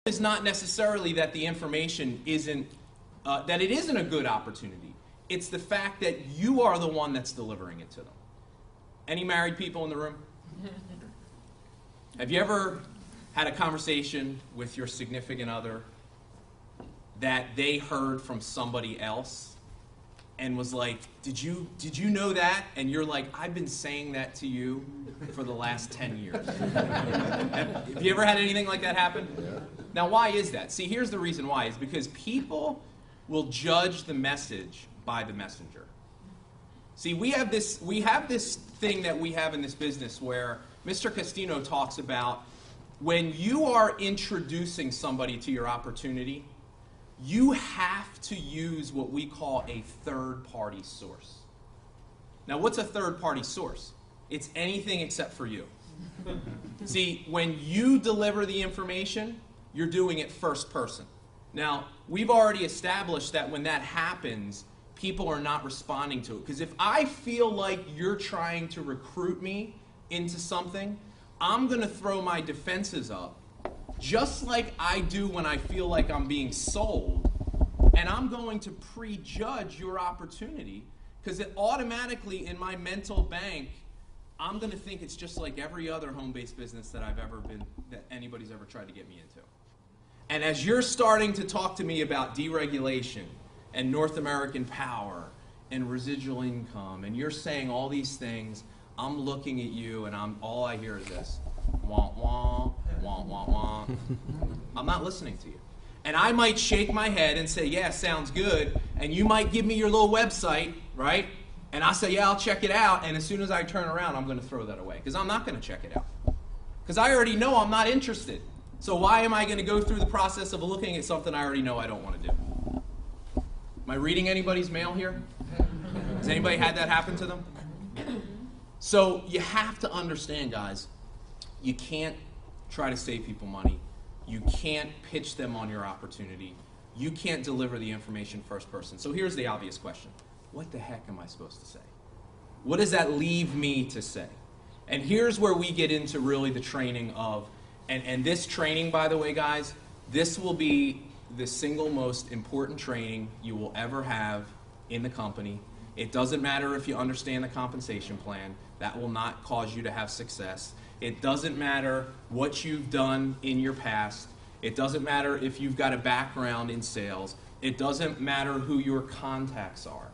is not necessarily that the information isn't, that it isn't a good opportunity. It's the fact that you are the one that's delivering it to them. Any married people in the room? Have you ever had a conversation with your significant other that they heard from somebody else and was like, did you know that? And you're like, I've been saying that to you for the last 10 years. Have you ever had anything like that happen? Yeah. Now, why is that? See, here's the reason why. Is because people will judge the message by the messenger. See, we have this thing that we have in this business where Mr. Castino talks about when you are introducing somebody to your opportunity, you have to use what we call a third-party source. Now, what's a third-party source? It's anything except for you. See, when you deliver the information, you're doing it first person. Now, we've already established that when that happens, people are not responding to it. Because if I feel like you're trying to recruit me into something, I'm going to throw my defenses up, just like I do when I feel like I'm being sold, and I'm going to prejudge your opportunity, because it automatically, in my mental bank, I'm going to think it's just like every other home-based business that that anybody's ever tried to get me into. And as you're starting to talk to me about deregulation and North American power and residual income, and you're saying all these things, I'm looking at you, and all I hear is this: wah, wah, wah, wah, wah. I'm not listening to you. And I might shake my head and say, yeah, sounds good. And you might give me your little website, right? And I say, yeah, I'll check it out. And as soon as I turn around, I'm going to throw that away, because I'm not going to check it out. Because I already know I'm not interested. So why am I going to go through the process of looking at something I already know I don't want to do? Am I reading anybody's mail here? Has anybody had that happen to them? So you have to understand, guys, you can't try to save people money. You can't pitch them on your opportunity. You can't deliver the information first person. So here's the obvious question. What the heck am I supposed to say? What does that leave me to say? And here's where we get into really the training of, and this training, by the way, guys, this will be the single most important training you will ever have in the company. It doesn't matter if you understand the compensation plan. That will not cause you to have success. It doesn't matter what you've done in your past. It doesn't matter if you've got a background in sales. It doesn't matter who your contacts are.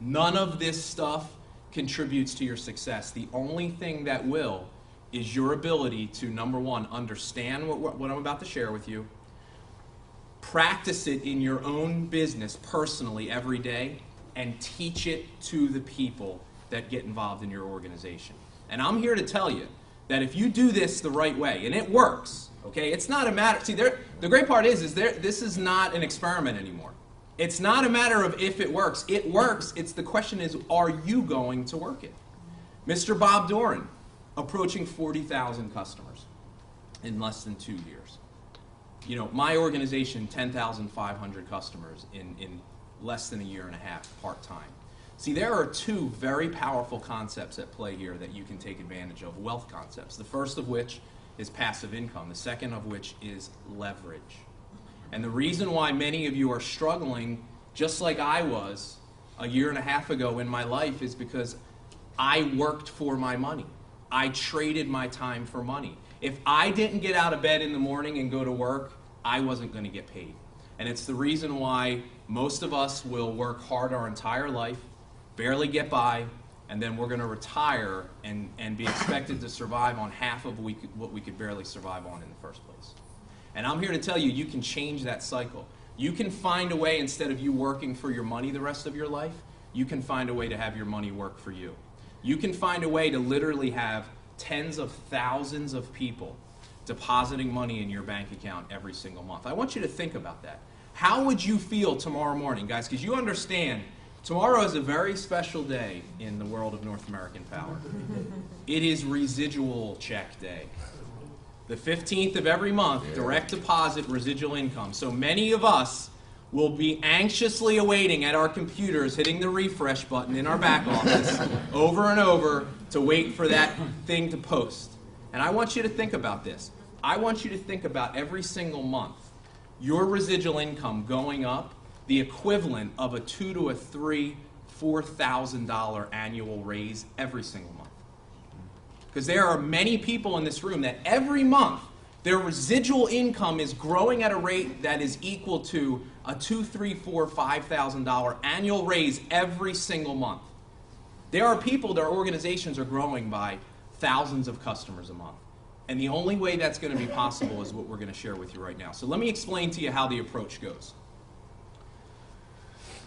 None of this stuff contributes to your success. The only thing that will is your ability to, number one, understand what I'm about to share with you, practice it in your own business personally every day, and teach it to the people that get involved in your organization. And I'm here to tell you that if you do this the right way, and it works, okay? It's not a matter, see, the great part is this is not an experiment anymore. It's not a matter of if it works. It works. The question is, are you going to work it? Mr. Bob Doran, approaching 40,000 customers in less than 2 years. You know, my organization, 10,500 customers in less than a year and a half, part-time. See, there are two very powerful concepts at play here that you can take advantage of, wealth concepts. The first of which is passive income. The second of which is leverage. And the reason why many of you are struggling, just like I was a year and a half ago in my life, is because I worked for my money. I traded my time for money. If I didn't get out of bed in the morning and go to work, I wasn't going to get paid. And it's the reason why most of us will work hard our entire life, barely get by, and then we're going to retire and be expected to survive on half of what we could barely survive on in the first place. And I'm here to tell you, you can change that cycle. You can find a way, instead of you working for your money the rest of your life, you can find a way to have your money work for you. You can find a way to literally have tens of thousands of people depositing money in your bank account every single month. I want you to think about that. How would you feel tomorrow morning, guys? Because you understand, tomorrow is a very special day in the world of North American power. It is residual check day. The 15th of every month, direct deposit residual income. So many of us will be anxiously awaiting at our computers, hitting the refresh button in our back office over and over to wait for that thing to post. And I want you to think about this. I want you to think about every single month, your residual income going up the equivalent of a $2,000 to a $3,000, $4,000 annual raise every single month. Because there are many people in this room that every month their residual income is growing at a rate that is equal to a $2,000, $3,000, $4,000, $5,000 annual raise every single month. There are people, their organizations are growing by thousands of customers a month. And the only way that's going to be possible is what we're going to share with you right now. So let me explain to you how the approach goes.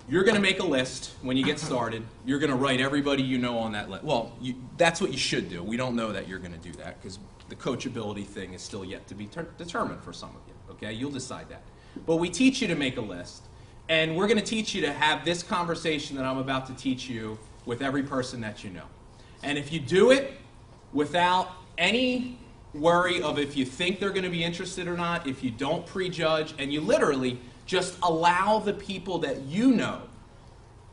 You're going to make a list when you get started. You're going to write everybody you know on that list. Well, that's what you should do. We don't know that you're going to do that because the coachability thing is still yet to be determined for some of you. Okay, you'll decide that. But we teach you to make a list, and we're going to teach you to have this conversation that I'm about to teach you with every person that you know. And if you do it without any worry of if you think they're going to be interested or not, if you don't prejudge, and you literally just allow the people that you know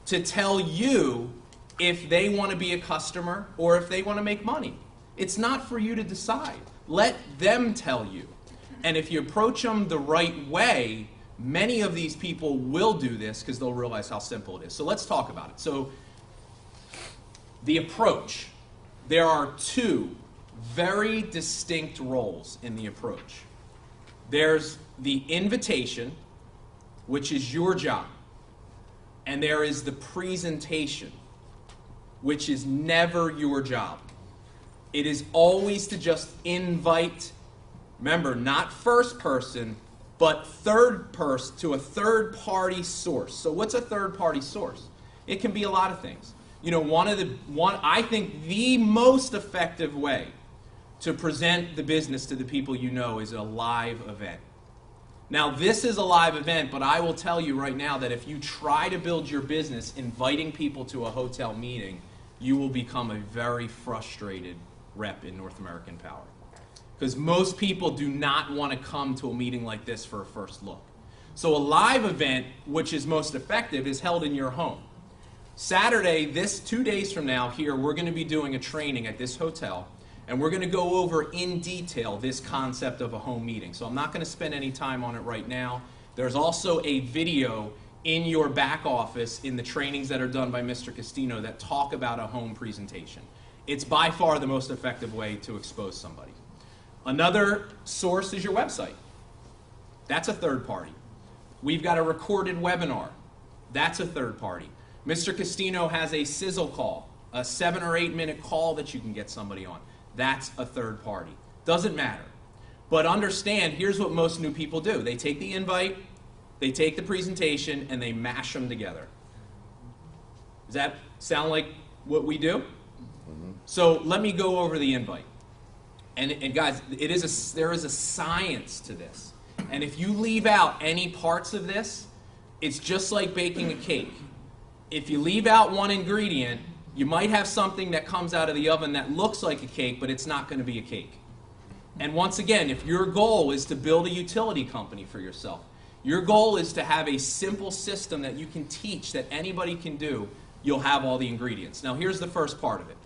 to tell you if they want to be a customer or if they want to make money. It's not for you to decide. Let them tell you. And if you approach them the right way, many of these people will do this because they'll realize how simple it is. So let's talk about it. So the approach. There are two very distinct roles in the approach. There's the invitation, which is your job. And there is the presentation, which is never your job. It is always to just invite, remember, not first person, but third person to a third party source. So what's a third party source? It can be a lot of things. You know, I think the most effective way to present the business to the people you know is a live event. Now, this is a live event, but I will tell you right now that if you try to build your business inviting people to a hotel meeting, you will become a very frustrated rep in North American Power. Because most people do not want to come to a meeting like this for a first look. So a live event, which is most effective, is held in your home. Saturday, 2 days from now, here, we're going to be doing a training at this hotel, and we're going to go over in detail this concept of a home meeting. So I'm not going to spend any time on it right now. There's also a video in your back office in the trainings that are done by Mr. Castino that talk about a home presentation. It's by far the most effective way to expose somebody. Another source is your website. That's a third party. We've got a recorded webinar. That's a third party. Mr. Castino has a sizzle call, a 7 or 8 minute call that you can get somebody on. That's a third party. Doesn't matter. But understand, here's what most new people do. They take the invite, they take the presentation, and they mash them together. Does that sound like what we do? Mm-hmm. So let me go over the invite. And guys, there is a science to this. And if you leave out any parts of this, it's just like baking a cake. If you leave out one ingredient, you might have something that comes out of the oven that looks like a cake, but it's not going to be a cake. And once again, if your goal is to build a utility company for yourself, your goal is to have a simple system that you can teach that anybody can do, you'll have all the ingredients. Now, here's the first part of it.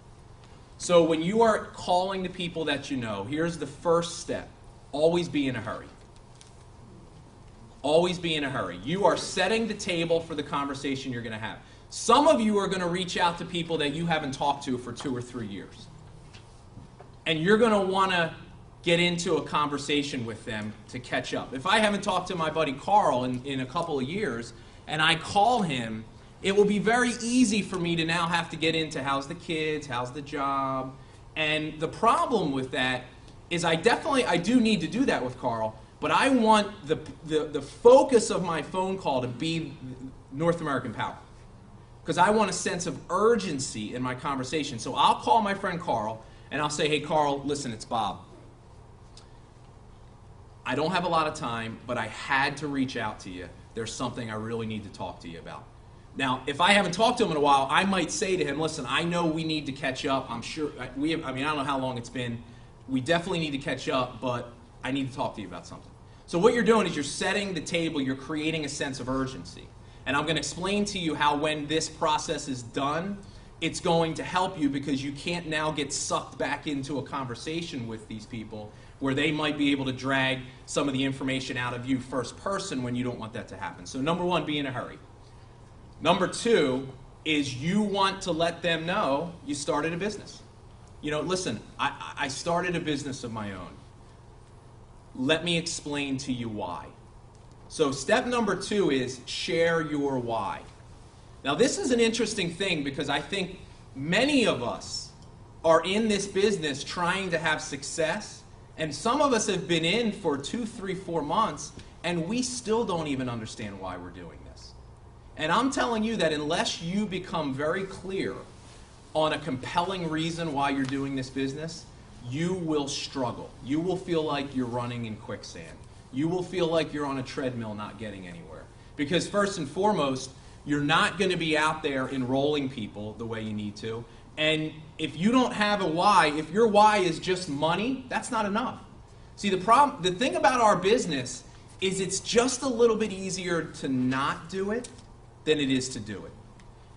So when you are calling the people that you know, here's the first step. Always be in a hurry. Always be in a hurry. You are setting the table for the conversation you're going to have. Some of you are going to reach out to people that you haven't talked to for 2 or 3 years. And you're going to want to get into a conversation with them to catch up. If I haven't talked to my buddy Carl in a couple of years, and I call him, it will be very easy for me to now have to get into how's the kids, how's the job. And the problem with that is I do need to do that with Carl, but I want the focus of my phone call to be North American Power. Because I want a sense of urgency in my conversation. So I'll call my friend Carl, and I'll say, hey, Carl, listen, it's Bob. I don't have a lot of time, but I had to reach out to you. There's something I really need to talk to you about. Now, if I haven't talked to him in a while, I might say to him, listen, I know we need to catch up. I'm sure, I don't know how long it's been. We definitely need to catch up, but I need to talk to you about something. So what you're doing is you're setting the table, you're creating a sense of urgency. And I'm going to explain to you how when this process is done, it's going to help you because you can't now get sucked back into a conversation with these people where they might be able to drag some of the information out of you first person when you don't want that to happen. So number one, be in a hurry. Number two is you want to let them know you started a business. You know, listen, I started a business of my own. Let me explain to you why. So step number two is share your why. Now this is an interesting thing because I think many of us are in this business trying to have success, and some of us have been in for 2, 3, 4 months, and we still don't even understand why we're doing this. And I'm telling you that unless you become very clear on a compelling reason why you're doing this business, you will struggle. You will feel like you're running in quicksand. You will feel like you're on a treadmill not getting anywhere. Because first and foremost, you're not going to be out there enrolling people the way you need to. And if you don't have a why, if your why is just money, that's not enough. See, the thing about our business is it's just a little bit easier to not do it than it is to do it.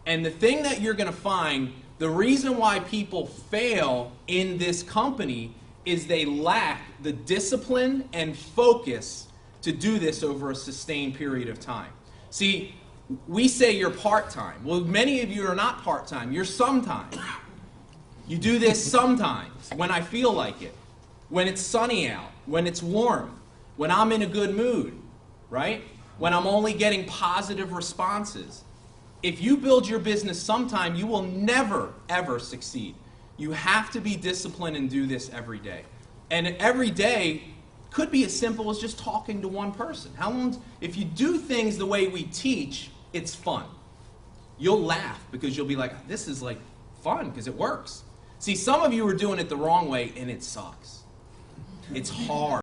And the thing that you're going to find, the reason why people fail in this company is they lack the discipline and focus to do this over a sustained period of time. See, we say you're part-time. Well, many of you are not part-time. You're sometimes. You do this sometimes when I feel like it, when it's sunny out, when it's warm, when I'm in a good mood, right? When I'm only getting positive responses. If you build your business sometime, you will never, ever succeed. You have to be disciplined and do this every day. And every day could be as simple as just talking to one person. If you do things the way we teach, it's fun. You'll laugh because you'll be like, this is like fun because it works. See, some of you are doing it the wrong way and it sucks. It's hard.